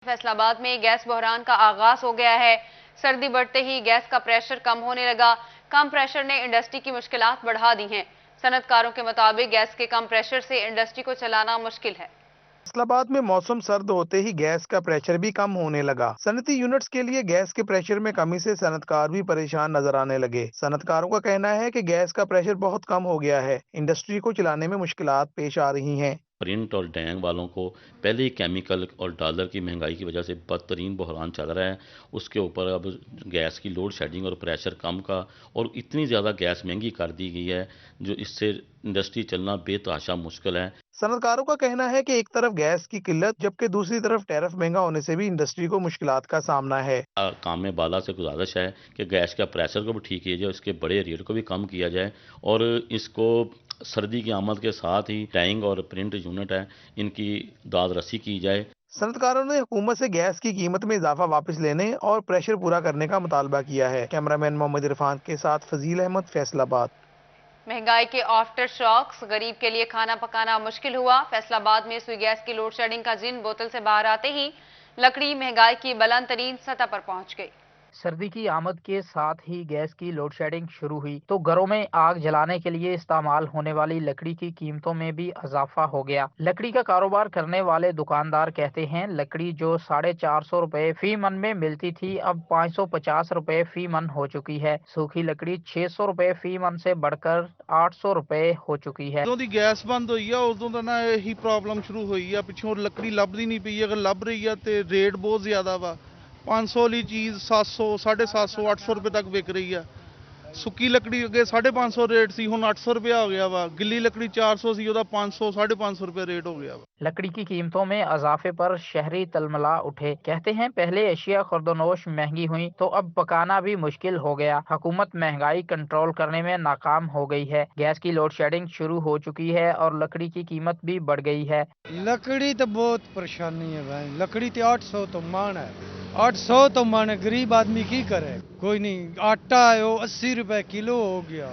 फैसल आबाद में गैस बहरान का आगाज हो गया है। सर्दी बढ़ते ही गैस का प्रेशर कम होने लगा। कम प्रेशर ने इंडस्ट्री की मुश्किलात बढ़ा दी हैं। सनतकारों के मुताबिक गैस के कम प्रेशर से इंडस्ट्री को चलाना मुश्किल है। फैसलाबाद में मौसम सर्द होते ही गैस का प्रेशर भी कम होने लगा। सनती यूनिट्स के लिए गैस के प्रेशर में कमी से सनतकार भी परेशान नजर आने लगे। सनतकारों का कहना है कि गैस का प्रेशर बहुत कम हो गया है, इंडस्ट्री को चलाने में मुश्किलात पेश आ रही हैं। प्रिंट और डैंग वालों को पहले ही केमिकल और डॉलर की महंगाई की वजह से बदतरीन बहरान चल रहा है। उसके ऊपर अब गैस की लोड शेडिंग और प्रेशर कम का और इतनी ज़्यादा गैस महंगी कर दी गई है जो इससे इंडस्ट्री चलना बेतहाशा मुश्किल है। सनतकारों का कहना है कि एक तरफ गैस की किल्लत जबकि दूसरी तरफ टैरिफ महंगा होने से भी इंडस्ट्री को मुश्किलात का सामना है। काम में बाला से गुजारिश है कि गैस का प्रेशर को भी ठीक किया जाए, इसके बड़े रेट को भी कम किया जाए और इसको सर्दी की आमद के साथ ही डैंग और प्रिंट यूनिट है इनकी दाद रसी की जाए। सनतकारों ने हुकूमत से गैस की कीमत में इजाफा वापस लेने और प्रेशर पूरा करने का मुतालबा किया है। कैमरामैन मोहम्मद इरफान के साथ फजील अहमद, फैसलाबाद। महंगाई के आफ्टर शॉक्स, गरीब के लिए खाना पकाना मुश्किल हुआ। फैसलाबाद में सुई गैस की लोड शेडिंग का जिन बोतल से बाहर आते ही लकड़ी महंगाई की बुलंद तरीन सतह पर पहुंच गई। सर्दी की आमद के साथ ही गैस की लोड शेडिंग शुरू हुई तो घरों में आग जलाने के लिए इस्तेमाल होने वाली लकड़ी की कीमतों में भी इजाफा हो गया। लकड़ी का कारोबार करने वाले दुकानदार कहते हैं लकड़ी जो 450 रुपए फी मन में मिलती थी अब 550 रुपए फी मन हो चुकी है। सूखी लकड़ी 600 रुपए फी मन से बढ़कर 800 रुपए हो चुकी है। ਜਦੋਂ ਦੀ ਗੈਸ ਬੰਦ ਹੋਈ ਆ ਉਦੋਂ ਦਾ ਨਾ ਇਹੀ ਪ੍ਰੋਬਲਮ ਸ਼ੁਰੂ ਹੋਈ ਆ। ਪਿੱਛੋਂ ਲੱਕੜੀ ਲੱਭਦੀ ਨਹੀਂ ਪਈ, ਅਗਰ ਲੱਭ ਰਹੀ ਆ ਤੇ ਰੇਟ ਬਹੁਤ ਜ਼ਿਆਦਾ ਵਾ। 500 ਵਾਲੀ ਚੀਜ਼ 700, 750, 800 ਰੁਪਏ ਤੱਕ ਵਿਕ ਰਹੀ ਆ। ਸੁੱਕੀ ਲੱਕੜੀ ਅੱਗੇ 550 ਰੇਟ ਸੀ, ਹੁਣ 800 ਰੁਪਏ ਹੋ ਗਿਆ ਵਾ। ਗਿੱਲੀ ਲੱਕੜੀ 400 ਸੀ, ਉਹਦਾ 500, 550 ਰੁਪਏ ਰੇਟ ਹੋ ਗਿਆ ਵਾ। लकड़ी की कीमतों में इजाफे पर शहरी तलमला उठे। कहते हैं पहले एशिया खुर्दनोश महंगी हुई तो अब पकाना भी मुश्किल हो गया। हुकूमत महंगाई कंट्रोल करने में नाकाम हो गई है। गैस की लोड शेडिंग शुरू हो चुकी है और लकड़ी की कीमत भी बढ़ गई है। लकड़ी तो बहुत परेशानी है भाई, लकड़ी तो 800 तो मान है, 800 तो मान है। गरीब आदमी की करे, कोई नहीं। आटा है वो 80 रुपए किलो हो गया,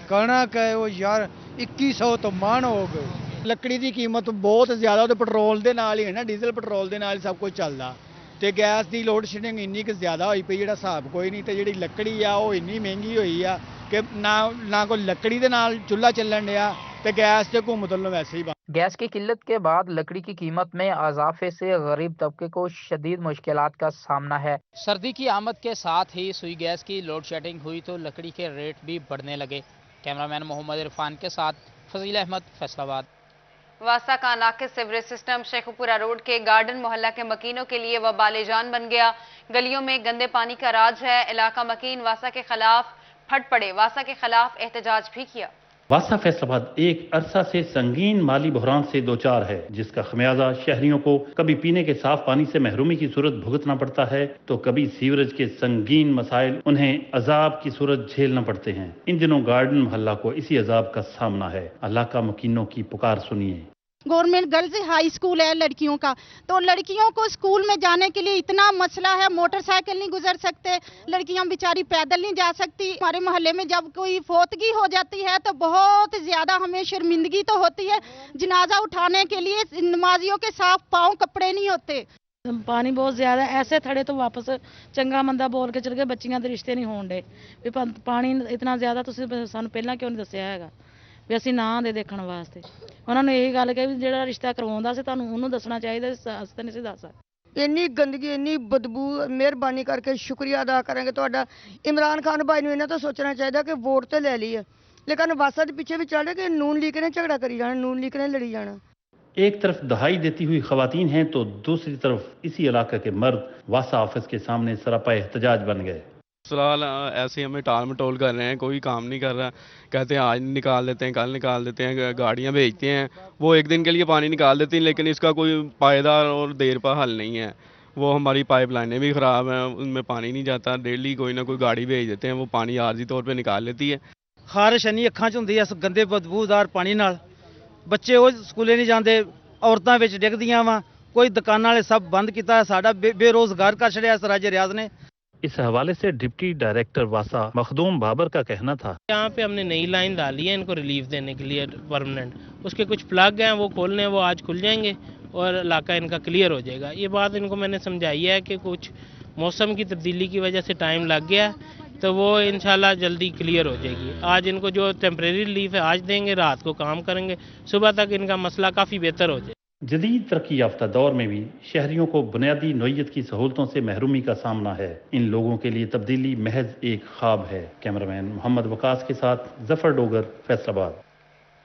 कणक है वो यार 2100 तो मान हो गई। ਲੱਕੜੀ ਦੀ ਕੀਮਤ ਬਹੁਤ ਜ਼ਿਆਦਾ, ਉਹ ਪੈਟਰੋਲ ਦੇ ਨਾਲ ਹੀ ਹੈ ਨਾ, ਡੀਜ਼ਲ ਪੈਟਰੋਲ ਦੇ ਨਾਲ ਸਭ ਕੁਝ ਚੱਲਦਾ ਤੇ ਗੈਸ ਦੀ ਲੋਡ ਸ਼ੈਡਿੰਗ ਇੰਨੀ ਕਿ ਜ਼ਿਆਦਾ ਹੋਈ ਪਈ ਜਿਹੜਾ ਹਿਸਾਬ ਕੋਈ ਨਹੀਂ। ਤੇ ਜਿਹੜੀ ਲੱਕੜੀ ਆ ਉਹ ਇੰਨੀ ਮਹਿੰਗੀ ਹੋਈ ਆ ਕਿ ਨਾ ਕੋਈ ਲੱਕੜੀ ਦੇ ਨਾਲ ਚੁੱਲ੍ਹਾ ਚੱਲਣ ਡਿਆ ਤੇ ਗੈਸ ਤੇ ਘੁੰਮ ਤੋਂ ਵੈਸੇ ਹੀ। गैस की किल्लत के बाद लकड़ी की कीमत में इजाफे से गरीब तबके को शदीद मुश्किलात का सामना है। सर्दी की आमद के साथ ही सुई गैस की लोड शेडिंग हुई तो लकड़ी के रेट भी बढ़ने लगे। कैमरामैन मोहम्मद इरफान के साथ फजील अहमद, फैसलाबाद। वासा का नाकिस सीवरेज सिस्टम शेखुपुरा रोड के गार्डन मोहल्ला के मकीनों के लिए वबाले जान बन गया। गलियों में गंदे पानी का राज है। इलाका मकीन वासा के खिलाफ फट पड़े। वासा के खिलाफ एहतजाज भी किया। वासा फैसलाबाद एक अरसा से संगीन माली बहरान से दो चार है, जिसका खमियाजा शहरियों को कभी पीने के साफ पानी से महरूमी की सूरत भुगतना पड़ता है तो कभी सीवरेज के संगीन मसाइल उन्हें अजाब की सूरत झेलना पड़ते हैं। इन दिनों गार्डन मोहल्ला को इसी अजाब का सामना है। अल्लाह का मकीनों की पुकार सुनिए। गवर्नमेंट गर्ल्स हाई स्कूल है लड़कियों का, तो लड़कियों को स्कूल में जाने के लिए इतना मसला है। मोटरसाइकिल नहीं गुजर सकते, लड़कियां बेचारी पैदल नहीं जा सकती। हमारे मोहल्ले में जब कोई फौतगी हो जाती है तो बहुत ज्यादा हमें शर्मिंदगी तो होती है। जनाजा उठाने के लिए नमाजियों के साफ पाँव कपड़े नहीं होते। पानी बहुत ज्यादा ऐसे थड़े तो वापस चंगा मंदा बोल के चल गए, बच्चियां ਦੇ ਰਿਸ਼ਤੇ ਨਹੀਂ ਹੋਣ ਡੇ ਵੀ ਪਾਣੀ ਇਤਨਾ ਜ਼ਿਆਦਾ ਤੁਸੀਂ ਸਾਨੂੰ ਪਹਿਲਾਂ ਕਿਉਂ ਨਹੀਂ ਦੱਸਿਆ ਹੈਗਾ ਵੀ ਅਸੀਂ ਨਾ ਦੇ ਦੇਖਣ ਵਾਸਤੇ। ਉਹਨਾਂ ਨੂੰ ਇਹੀ ਗੱਲ ਕਹੀ ਵੀ ਜਿਹੜਾ ਰਿਸ਼ਤਾ ਕਰਵਾਉਂਦਾ ਸੀ ਤੁਹਾਨੂੰ ਉਹਨੂੰ ਦੱਸਣਾ ਚਾਹੀਦਾ, ਅਸੀਂ ਤਾਂ ਨਹੀਂ ਸੀ ਦੱਸ ਸਕਦੇ। ਇੰਨੀ ਗੰਦਗੀ, ਇੰਨੀ ਬਦਬੂ। ਮਿਹਰਬਾਨੀ ਕਰਕੇ ਸ਼ੁਕਰੀਆ ਅਦਾ ਕਰਾਂਗੇ ਤੁਹਾਡਾ। ਇਮਰਾਨ ਖਾਨ ਭਾਈ ਨੂੰ ਇਹਨਾਂ ਤੋਂ ਸੋਚਣਾ ਚਾਹੀਦਾ ਕਿ ਵੋਟ ਤੇ ਲੈ ਲਈ ਹੈ, ਲੇਕਿਨ ਵਾਸਾ ਦੇ ਪਿੱਛੇ ਵੀ ਚੱਲ ਰਿਹਾ ਕਿ ਨੂਨ ਲੀਗ ਨੇ ਝਗੜਾ ਕਰੀ ਜਾਣਾ, ਨੂਨ ਲੀग ने लड़ी जाना। एक तरफ दहाई देती हुई खवातीन हैं तो दूसरी तरफ इसी इलाके के मर्द वासा ऑफिस के सामने सरापा एहतजाज बन गए। फिलहाल ऐसे हमें टाल मटोल कर रहे हैं, कोई काम नहीं कर रहा। कहते हैं आज निकाल देते हैं, कल निकाल देते हैं, गाड़ियां भेजते हैं, वो एक दिन के लिए पानी निकाल देती हैं, लेकिन इसका कोई पायदार और देर पर हल नहीं है। वो हमारी पाइप लाइनें भी ख़राब हैं, उनमें पानी नहीं जाता। डेली कोई ना कोई गाड़ी भेज देते हैं, वो पानी आर्जी तौर पर निकाल लेती है। ਖਾਰਿਸ਼ ਇੰਨੀ ਅੱਖਾਂ 'ਚ ਹੁੰਦੀ ਐ ਇਸ ਗੰਦੇ ਬਦਬੂਦਾਰ ਪਾਣੀ ਨਾਲ। ਬੱਚੇ ਉਹ ਸਕੂਲੇ ਨਹੀਂ ਜਾਂਦੇ, ਔਰਤਾਂ ਵਿੱਚ ਡਿੱਗਦੀਆਂ ਵਾ। ਕੋਈ ਦੁਕਾਨਾਂ ਵਾਲੇ ਸਭ ਬੰਦ ਕੀਤਾ, ਸਾਡਾ ਬੇਰੋਜ਼ਗਾਰ ਕਰ ਛੜਿਆ ਇਸ ਰਾਜ ਰਿਆਜ਼ ने। इस हवाले से डिप्टी डायरेक्टर वासा मखदूम बाबर का कहना था, यहाँ पे हमने नई लाइन डाली है इनको रिलीफ देने के लिए परमानेंट। उसके कुछ प्लग हैं वो खोलने हैं, वो आज खुल जाएंगे और इलाका इनका क्लियर हो जाएगा। ये बात इनको मैंने समझाई है कि कुछ मौसम की तब्दीली की वजह से टाइम लग गया तो वो इंशाल्लाह जल्दी क्लियर हो जाएगी। आज इनको जो टेम्परेरी रिलीफ है आज देंगे, रात को काम करेंगे, सुबह तक इनका मसला काफ़ी बेहतर हो जाए। जदीद तरक्की याफ्ता दौर में भी शहरियों को बुनियादी नौइयत की सहूलतों से महरूमी का सामना है। इन लोगों के लिए तब्दीली महज एक ख्वाब है। कैमरामैन मोहम्मद वकास के साथ जफर डोगर, फैसलाबाद।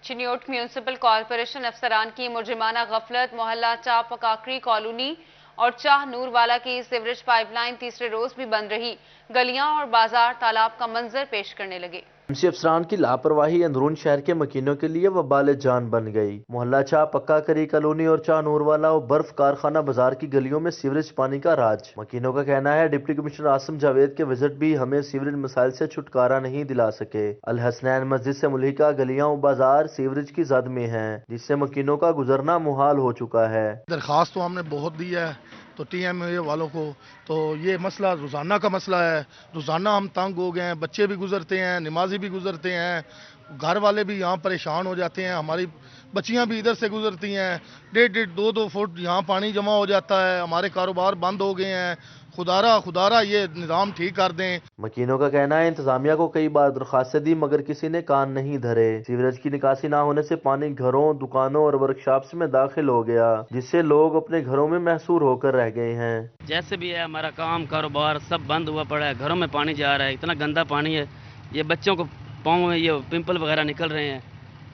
चिन्योट म्यूनिसिपल कॉरपोरेशन अफसरान की मुजरिमाना गफलत, मोहल्ला चाह पकाकरी कॉलोनी और चाह नूरवाला की सीवरेज पाइपलाइन तीसरे रोज भी बंद रही। गलियां और बाजार तालाब का मंजर पेश करने लगे। एमसी अफसरान की लापरवाही अंदरून शहर के मकीनों के लिए वबाल जान बन गई। मोहल्ला चाह पक्का करी कॉलोनी और चाह नूरवाला और बर्फ कारखाना बाजार की गलियों में सीवरेज पानी का राज। मकीनों का कहना है डिप्टी कमिश्नर आसिम जावेद के विजिट भी हमें सीवरेज मसाइल से छुटकारा नहीं दिला सके। अल हसनैन मस्जिद से मुल्हिका गलियां और बाजार सीवरेज की जद में हैं, जिससे मकीनों का गुजरना मुहाल हो चुका है। दरखास्त तो हमने बहुत दी है तो टीएमए वालों को, तो ये मसला रोज़ाना का मसला है। रोज़ाना हम तंग हो गए हैं, बच्चे भी गुजरते हैं, नमाजी भी गुजरते हैं, घर वाले भी यहाँ परेशान हो जाते हैं, हमारी बच्चियाँ भी इधर से गुजरती हैं। 1.5 2 फुट यहाँ पानी जमा हो जाता है, हमारे कारोबार बंद हो गए हैं। खुदारा ये निज़ाम ठीक कर दें। मकीनों का कहना है इंतजामिया को कई बार दरखास्तें दी मगर किसी ने कान नहीं धरे। सीवरेज की निकासी ना होने से पानी घरों, दुकानों और वर्कशॉप्स में दाखिल हो गया, जिससे लोग अपने घरों में महसूर होकर रह गए हैं। जैसे भी है हमारा काम कारोबार सब बंद हुआ पड़ा है, घरों में पानी जा रहा है, इतना गंदा पानी है, ये बच्चों को पाँव में ये पिंपल वगैरह निकल रहे हैं।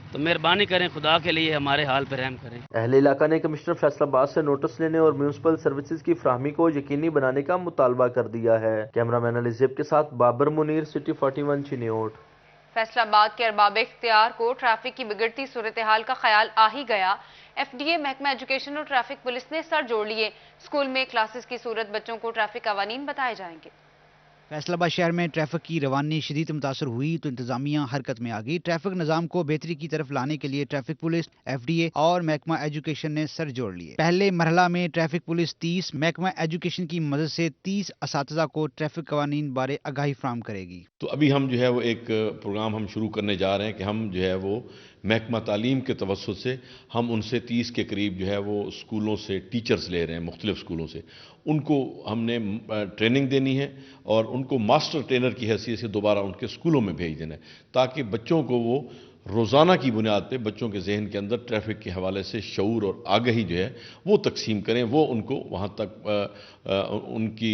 तो मेहरबानी करें, खुदा के लिए हमारे हाल पर रहम करें। अहले इलाका ने कमिश्नर फैसलाबाद से नोटिस लेने और म्यूनिसिपल सर्विसेज की फ्राहमी को यकीनी बनाने का मुतालबा कर दिया है। कैमरामैन अलीजेब के साथ बाबर मुनीर, सिटी 41 चिन्योट। फैसलाबाद के अरबाब इख्तियार को ट्रैफिक की बिगड़ती सूरत हाल का ख्याल आ ही गया। एफडीए, महकमा एजुकेशन और ट्रैफिक पुलिस ने सर जोड़ लिए। स्कूल में क्लासेस की सूरत बच्चों को ट्रैफिक कवानीन बताए जाएंगे। फैसलाबाद शहर में ट्रैफिक की रवानी शदीद मुतासर हुई तो इंतजामिया हरकत में आ गई। ट्रैफिक निज़ाम को बेहतरी की तरफ लाने के लिए ट्रैफिक पुलिस, एफडीए और महकमा एजुकेशन ने सर जोड़ लिए। पहले मरहला में ट्रैफिक पुलिस 30, महकमा एजुकेशन की मदद से 30 असातिज़ा को ट्रैफिक कवानीन बारे आगाही फराहम करेगी। तो अभी हम जो है वो एक प्रोग्राम हम शुरू करने जा रहे हैं कि हम जो है वो महकमा तालीम के तवस्सुत से हम उनसे 30 के करीब जो है वो स्कूलों से टीचर्स ले रहे हैं, मुख्तलिफ स्कूलों से। उनको हमने ट्रेनिंग देनी है और उनको मास्टर ट्रेनर की हैसियत से दोबारा उनके स्कूलों में भेज देना है, ताकि बच्चों को वो रोज़ाना की बुनियाद पे बच्चों के जहन के अंदर ट्रैफिक के हवाले से शऊर और आगाही जो है वो तकसीम करें, वो उनको वहाँ तक उनकी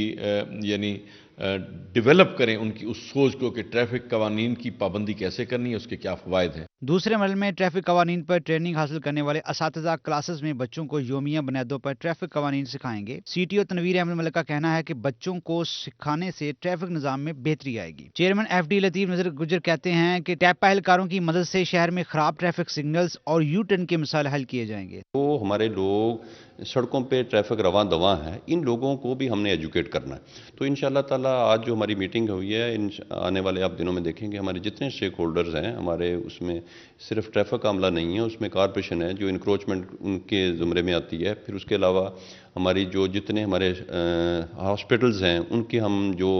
यानी डेवलप करें उनकी उस सोच को कि ट्रैफिक कवानीन की पाबंदी कैसे करनी है, उसके क्या फ़वाइद हैं। दूसरे मरहले में ट्रैफिक कवानीन पर ट्रेनिंग हासिल करने वाले असातिज़ा क्लासेस में बच्चों को योमिया बुनियादों पर ट्रैफिक कवानीन सिखाएंगे। सीटीओ तनवीर अहमद मलिक का कहना है कि बच्चों को सिखाने से ट्रैफिक निज़ाम में बेहतरी आएगी। चेयरमैन एफडी लतीफ़ नज़र गुजर कहते हैं कि टैपा एहलकारों की मदद से शहर में खराब ट्रैफिक सिग्नल्स और यू टर्न के मसाइल हल किए जाएंगे। तो हमारे लोग सड़कों पे ट्रैफिक रवां दवा है, इन लोगों को भी हमने एजुकेट करना है। तो इंशाल्लाह ताला आज जो हमारी मीटिंग हुई है, इन आने वाले आप दिनों में देखेंगे हमारे जितने स्टेक होल्डर्स हैं हमारे, उसमें सिर्फ ट्रैफिक का अमला नहीं है, उसमें कॉरपोरेशन है जो इंक्रोचमेंट उनके ज़ुमरे में आती है। फिर उसके अलावा हमारी जो जितने हमारे हॉस्पिटल्स हैं उनके हम जो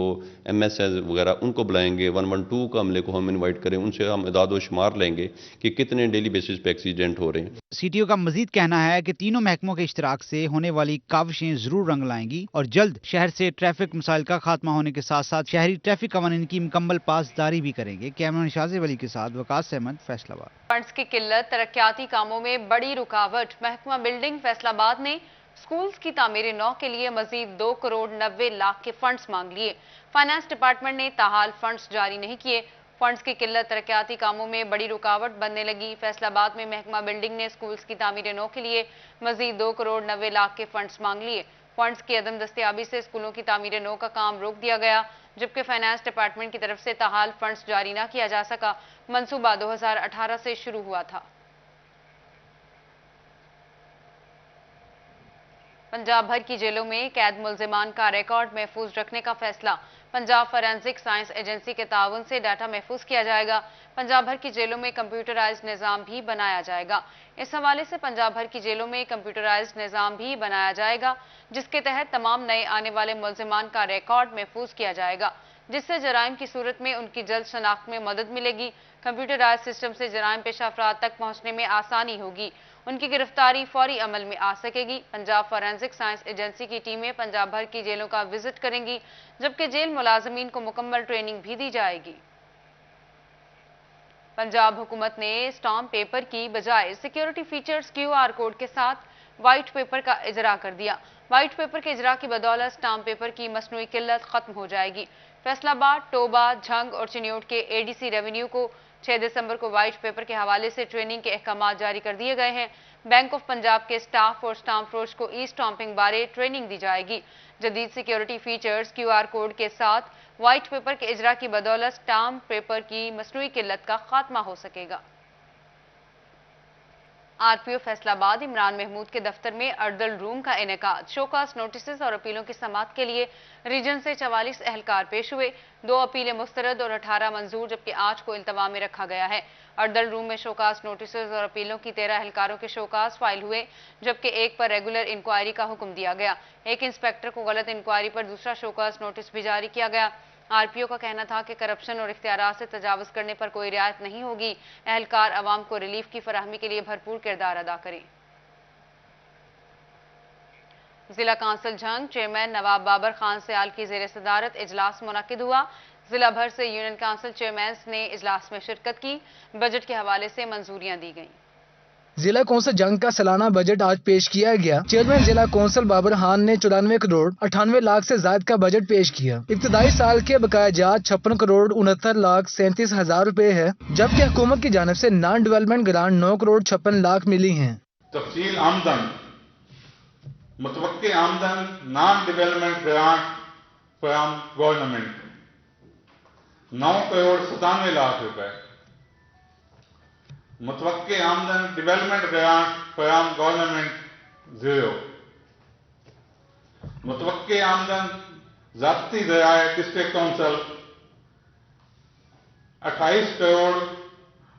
MSS वगैरह उनको बुलाएंगे, 112 का अमले को हम इनवाइट करें, उनसे हम इदाद व शुमार लेंगे कि कितने डेली बेसिस पे एक्सीडेंट हो रहे हैं। सीटीओ का मजीद कहना है कि तीनों महकमों के इश्तराक से होने वाली काविशें जरूर रंग लाएंगी और जल्द शहर से ट्रैफिक मसाइल का खात्मा होने के साथ साथ शहरी ट्रैफिक कवानीन की मुकम्मल पासदारी भी करेंगे। कैमरामैन शाजिब अली के साथ वकास अहमद, फैसलाबाद। फंड्स की किल्लत तरक्याती कामों में बड़ी रुकावट। महकमा बिल्डिंग फैसलाबाद ने स्कूल्स की तामीर नौ के लिए मजीद 2 करोड़ 90 लाख के फंड्स मांग लिए। फाइनेंस डिपार्टमेंट ने ताहाल फंड्स जारी नहीं किए। फंड्स की किल्लत तरक्याती कामों में बड़ी रुकावट बनने लगी। फैसलाबाद में महकमा बिल्डिंग ने स्कूल्स की तामीर नौ के लिए मजीद 2 करोड़ 90 लाख के फंड्स मांग लिए। फंड्स की अदम दस्तयाबी से स्कूलों की तामीर नौ का काम रोक दिया गया, जबकि फाइनेंस डिपार्टमेंट की तरफ से ताहाल फंड्स जारी न किया जा सका। मंसूबा 2018 से शुरू हुआ था। पंजाब भर की जेलों में कैद मुल्जिमान का रिकॉर्ड महफूज रखने का फैसला। पंजाब फॉरेंसिक साइंस एजेंसी के ताउन से डाटा महफूज किया जाएगा। पंजाब भर की जेलों में कंप्यूटराइज्ड निज़ाम भी बनाया जाएगा। इस हवाले से पंजाब भर की जेलों में कंप्यूटराइज्ड निज़ाम भी बनाया जाएगा, जिसके तहत तमाम नए आने वाले मुल्जिमान का रिकॉर्ड महफूज किया जाएगा। जिससे जराइम की सूरत में उनकी जल्द शनाख्त में मदद मिलेगी। कंप्यूटराइज सिस्टम से जराइम पेशा अफराद तक पहुंचने में आसानी होगी, उनकी गिरफ्तारी फौरी अमल में आ सकेगी। पंजाब फॉरेंसिक साइंस एजेंसी की टीमें पंजाब भर की जेलों का विजिट करेंगी, जबकि जेल मुलाजमीन को मुकम्मल ट्रेनिंग भी दी जाएगी। पंजाब हुकूमत ने स्टाम्प पेपर की बजाय सिक्योरिटी फीचर्स QR कोड के साथ व्हाइट पेपर का इजरा कर दिया। व्हाइट पेपर के इजरा की बदौलत स्टाम्प पेपर की मसनूई किल्लत खत्म हो जाएगी। फैसलाबाद, टोबा, झंग और चिन्योट के ADC रेवेन्यू को 6 दिसंबर को व्हाइट पेपर के हवाले से ट्रेनिंग के अहकाम जारी कर दिए गए हैं। बैंक ऑफ पंजाब के स्टाफ और स्टाम्प फरोश को ई स्टाम्पिंग बारे ट्रेनिंग दी जाएगी। जदीद सिक्योरिटी फीचर्स QR कोड के साथ व्हाइट पेपर के इजरा की बदौलत स्टाम्प पेपर की मसनूई किल्लत का खात्मा हो सकेगा। RPO फैसलाबाद इमरान महमूद के दफ्तर में अर्दल रूम का इनेकाद। शोकास नोटिस और अपीलों की समाअत के लिए रीजन से 44 अहलकार पेश हुए। 2 अपीलें मुस्तरद और 18 मंजूर, जबकि 8 को इल्तवा में रखा गया है। अर्दल रूम में शोकास नोटिस और अपीलों की 13 अहलकारों के शोकास फाइल हुए, जबकि 1 पर रेगुलर इंक्वायरी का हुक्म दिया गया। एक इंस्पेक्टर को गलत इंक्वायरी पर दूसरा शोकास नोटिस भी जारी किया गया। RPO का कहना था कि करप्शन और इख्तियारात से तजावुज करने पर कोई रियायत नहीं होगी। अहलकार अवाम को रिलीफ की फराहमी के लिए भरपूर किरदार अदा करें। जिला काउंसिल झंग चेयरमैन नवाब बाबर खान सयाल की ज़ेर सदारत इजलास मुनक्किद हुआ। जिला भर से यूनियन काउंसिल चेयरमैन ने इजलास में शिरकत की। बजट के हवाले से मंजूरियां दी गईं। जिला कौंसिल जंग का सालाना बजट आज पेश किया गया। चेयरमैन जिला कौंसिल बाबर खान ने 94 करोड़ 98 लाख से ज्यादा का बजट पेश किया। इब्तदाई साल के बकाया जात 56 करोड़ 69 लाख 37 हजार रुपए है, जबकि हुकूमत की जानिब से non development grant 9 crore 56 lakh मिली हैं। तफसील आमदन, मुतवक्के आमदन, non development grant from government 9 crore 97 lakh रुपए। मुतवक्के आमदन डेवलपमेंट ग्रांट फ्रॉम गवर्नमेंट 0। मुतवक्के आमदन ज़ाती ज़राए डिस्ट्रिक्ट काउंसिल 28 करोड़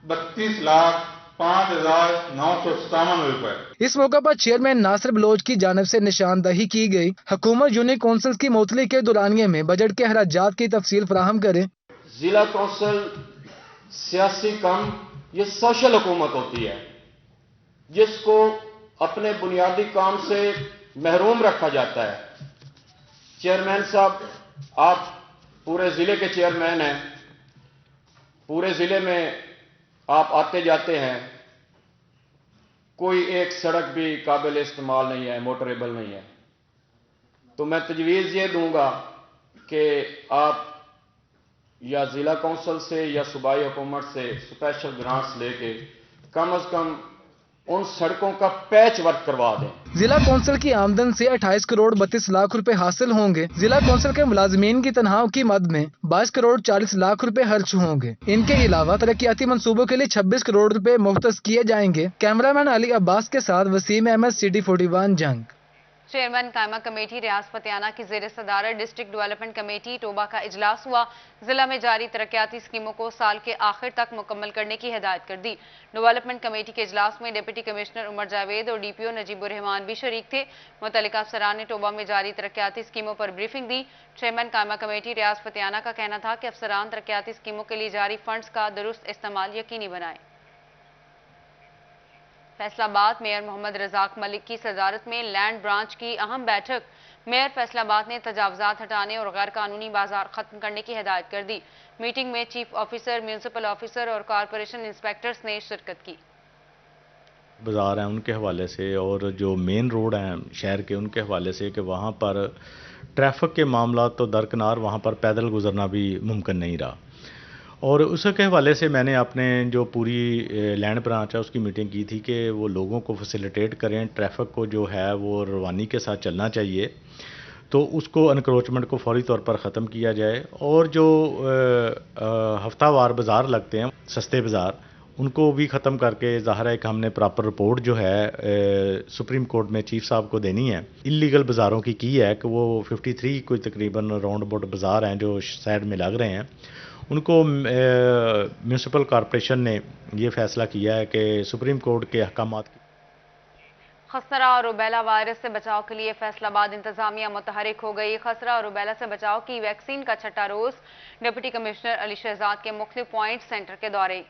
32 लाख 5,957 रुपए। इस मौका पर चेयरमैन नासिर बलोच की जानिब से निशानदही की गई। हुकूमत यूनियन काउंसिल की मुअत्तली के दौरानिये में बजट के अखराजात की तफसील फराहम करे। जिला काउंसिल सियासी कम ये सोशल हुकूमत होती है, जिसको अपने बुनियादी काम से महरूम रखा जाता है। चेयरमैन साहब, आप पूरे ज़िले के चेयरमैन हैं, पूरे ज़िले में आप आते जाते हैं, कोई एक सड़क भी काबिल इस्तेमाल नहीं है, मोटरेबल नहीं है। तो मैं तजवीज़ ये दूंगा कि आप या ज़िला काउंसिल से या सूबाई हुकूमत से स्पेशल ग्रांट्स लेके कम अज़ कम उन सड़कों का पैच वर्क करवा दें। जिला काउंसिल की आमदन से 28 करोड़ 32 लाख रुपए हासिल होंगे। जिला काउंसिल के मुलाजमीन की तनख्वाह की मद में 22 करोड़ 40 लाख रुपए खर्च होंगे। इनके अलावा तरक्याती मंसूबों के लिए 26 करोड़ रुपए मुख्तस किए जाएंगे। कैमरामैन अली अब्बास के साथ वसीम अहमद, सिटी 41 जंग। चेयरमैन कायमा कमेटी रियासत पटियाला की ज़ेर सदारत डिस्ट्रिक्ट डेवलपमेंट कमेटी टोबा का इजलास हुआ। जिला में जारी तरक्याती स्कीमों को साल के आखिर तक मुकम्मल करने की हिदायत कर दी। डेवलपमेंट कमेटी के इजलास में डिप्टी कमिश्नर उमर जावेद और DPO नजीबुर रहमान भी शरीक थे। मुतल्लिका अफसरान ने टोबा में जारी तरक्याती स्कीमों पर ब्रीफिंग दी। चेयरमैन कायमा कमेटी रियासत पटियाला का कहना था कि अफसरान तरक्याती स्कीमों के लिए जारी फंड्स का दुरुस्त इस्तेमाल यकीनी बनाए। फैसलाबाद मेयर मोहम्मद रजाक मलिक की सदारत में लैंड ब्रांच की अहम बैठक। मेयर फैसलाबाद ने तजावजात हटाने और गैर कानूनी बाजार खत्म करने की हिदायत कर दी। मीटिंग में चीफ ऑफिसर, म्यूनसिपल ऑफिसर और कॉरपोरेशन इंस्पेक्टर्स ने शिरकत की। बाजार हैं उनके हवाले से और जो मेन रोड हैं शहर के उनके हवाले से कि वहाँ पर ट्रैफिक के मामला तो दरकिनार, वहाँ पर पैदल गुजरना भी मुमकिन नहीं रहा। और उसके हवाले से मैंने अपने जो पूरी लैंड ब्रांच है उसकी मीटिंग की थी कि वो लोगों को फैसिलिटेट करें, ट्रैफिक को जो है वो रवानी के साथ चलना चाहिए, तो उसको अनक्रोचमेंट को फौरी तौर पर ख़त्म किया जाए। और जो हफ्तावार बाज़ार लगते हैं सस्ते बाज़ार, उनको भी ख़त्म करके ज़ाहिर है कि हमने प्रॉपर रिपोर्ट जो है सुप्रीम कोर्ट में चीफ साहब को देनी है। इलीगल बाज़ारों की है कि वो 53 कोई तकरीबन राउंड अबाउट बाज़ार हैं जो साइड में लग रहे हैं, उनको म्यूनसिपल कॉरपोरेशन ने ये फैसला किया है कि सुप्रीम कोर्ट के अहकामात خسرہ اور روبیلا وائرس سے بچاؤ کے لیے فیصل آباد انتظامیہ متحرک ہو گئی۔ خسرہ اور روبیلا سے بچاؤ کی ویکسین کا چھٹا روز ڈپٹی کمشنر علی شہزاد کے مختلف پوائنٹ سینٹر کے دورے۔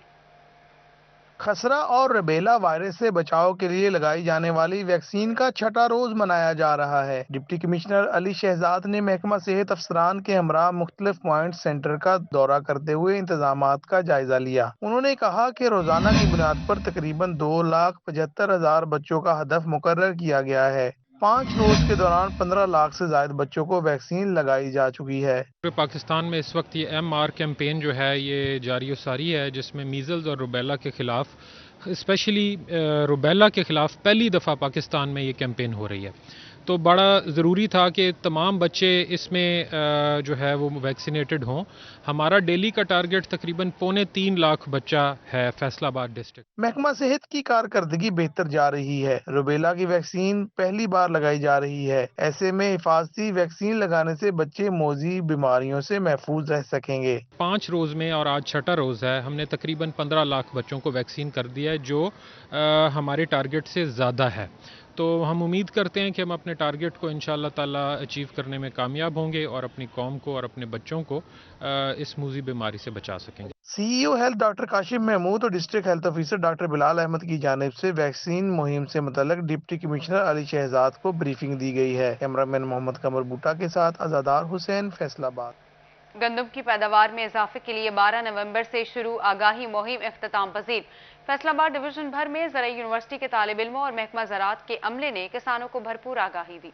خسرہ اور روبیلا وائرس سے بچاؤ کے لیے لگائی جانے والی ویکسین کا چھٹا روز منایا جا رہا ہے۔ ڈپٹی کمشنر علی شہزاد نے محکمہ صحت افسران کے ہمراہ مختلف پوائنٹ سینٹر کا دورہ کرتے ہوئے انتظامات کا جائزہ لیا۔ انہوں نے کہا کہ روزانہ کی بنیاد پر تقریباً 2,75,000 بچوں کا ہدف مقرر کیا گیا ہے۔ 5 روز کے دوران 15 لاکھ سے زائد بچوں کو ویکسین لگائی جا چکی ہے۔ پاکستان میں اس وقت یہ MR کیمپین جو ہے یہ جاری و ساری ہے، جس میں میزلز اور روبیلا کے خلاف، اسپیشلی روبیلا کے خلاف پہلی دفعہ پاکستان میں یہ کیمپین ہو رہی ہے۔ تو بڑا ضروری تھا کہ تمام بچے اس میں جو ہے وہ ویکسینیٹڈ ہوں۔ ہمارا ڈیلی کا ٹارگٹ تقریباً 3.25 لاکھ بچہ ہے فیصل آباد ڈسٹرکٹ۔ محکمہ صحت کی کارکردگی بہتر جا رہی ہے۔ روبیلا کی ویکسین پہلی بار لگائی جا رہی ہے۔ ایسے میں حفاظتی ویکسین لگانے سے بچے موذی بیماریوں سے محفوظ رہ سکیں گے۔ 5 روز میں اور آج چھٹا روز ہے، ہم نے تقریباً 15 لاکھ بچوں کو ویکسین کر دیا ہے، جو ہمارے ٹارگٹ سے زیادہ ہے۔ تو ہم امید کرتے ہیں کہ ہم اپنے ٹارگٹ کو انشاءاللہ تعالی اچیو کرنے میں کامیاب ہوں گے اور اپنی قوم کو اور اپنے بچوں کو اس موذی بیماری سے بچا سکیں گے۔ CEO health doctor Kashif Mahmood اور district health officer doctor Bilal Ahmed کی جانب سے ویکسین مہم سے متعلق ڈپٹی کمشنر علی شہزاد کو بریفنگ دی گئی ہے۔ کیمرامین محمد قمر بوٹا کے ساتھ عزادار حسین، فیصل آباد۔ گندم کی پیداوار میں اضافے کے لیے 12 نومبر سے شروع آگاہی مہم اختتام پذیر۔ فیصل آباد ڈویژن بھر میں زرعی یونیورسٹی کے طالب علموں اور محکمہ زراعت کے عملے نے کسانوں کو بھرپور آگاہی دی۔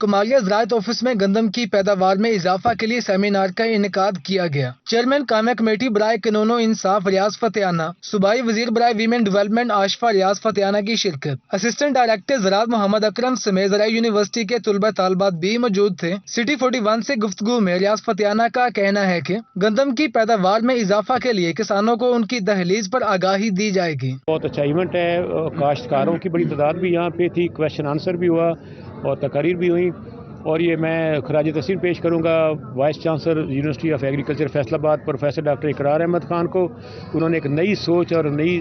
کمالیہ زراعت آفس میں گندم کی پیداوار میں اضافہ کے لیے سیمینار کا انعقاد کیا گیا۔ چیئرمین کامیہ کمیٹی برائے قانون و انصاف ریاض فتحانہ، صوبائی وزیر برائے ویمن ڈیولپمنٹ آشفا ریاض فتحانہ کی شرکت، اسسٹنٹ ڈائریکٹر زراعت محمد اکرم سمیت زرعی یونیورسٹی کے طلبہ طالبات بھی موجود تھے۔ سٹی 41 سے گفتگو میں ریاض فتحانہ کا کہنا ہے کہ گندم کی پیداوار میں اضافہ کے لیے کسانوں کو ان کی دہلیز پر آگاہی دی جائے گی۔ بہت اچھا ایونٹ ہے، کاشتکاروں کی بڑی تعداد بھی یہاں پہ تھی، کویشچن آنسر بھی ہوا اور تقاریر بھی ہوئی، اور یہ میں خراج تحسین پیش کروں گا vice chancellor university of agriculture Faisalabad professor doctor اقرار احمد خان کو۔ انہوں نے ایک نئی سوچ اور نئی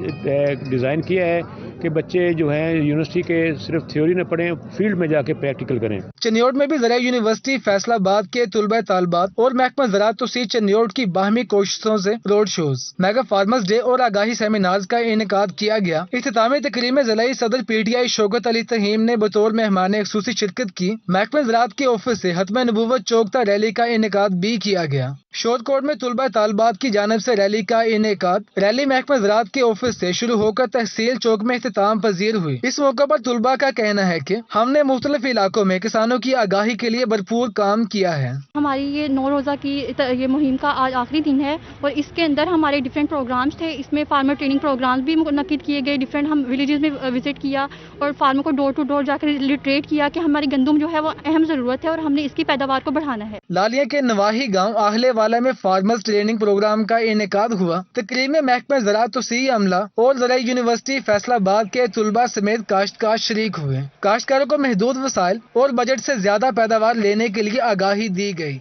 ڈیزائن کیا ہے کہ بچے جو ہیں یونیورسٹی کے صرف تھیوری نہ پڑھیں، فیلڈ میں جا کے پریکٹیکل کریں۔ چنیوٹ میں بھی زرعی یونیورسٹی فیصل آباد کے طلبہ طالبات اور محکمہ زراعت توسیع چنیوٹ کی باہمی کوششوں سے road shows, mega farmers day اور آگاہی سیمینارز کا انعقاد کیا گیا۔ اختتامی تقریب میں ضلعی صدر PTI شوکت علی تہیم نے بطور مہمان خصوصی شرکت کی۔ محکمہ زراعت کے آفس سے ختم نبوت چوکتا ریلی کا انعقاد بھی کیا گیا۔ شوٹ کوٹ میں طلبہ طالبات کی جانب سے ریلی کا انعقاد۔ ریلی محکمہ زراعت کے آفس سے شروع ہو کر تحصیل چوک میں اختتام پذیر ہوئی۔ اس موقع پر طلبہ کا کہنا ہے کہ ہم نے مختلف علاقوں میں کسانوں کی آگاہی کے لیے بھرپور کام کیا ہے۔ ہماری یہ 9 روزہ کی یہ مہم کا آج آخری دن ہے اور اس کے اندر ہمارے ڈفرینٹ پروگرامز تھے۔ اس میں فارمر ٹریننگ پروگرامز بھی منعقد کیے گئے، ڈفرینٹ ہم ولیجز میں وزٹ کیا اور فارمر کو ڈور ٹو ڈور جا کر لٹریٹ کیا کہ ہماری گندم جو ہے وہ اہم ضرورت ہے اور ہم نے اس کی پیداوار کو بڑھانا ہے۔ لالیہ کے نواحی گاؤں آہلے والا میں فارمرز ٹریننگ پروگرام کا انعقاد ہوا۔ تقریب میں محکمہ زراعت توسیع عملہ اور زرعی یونیورسٹی فیصل آباد کے طلبہ سمیت کاشتکار شریک ہوئے۔ کاشتکاروں کو محدود وسائل اور بجٹ سے زیادہ پیداوار لینے کے لیے آگاہی دی گئی۔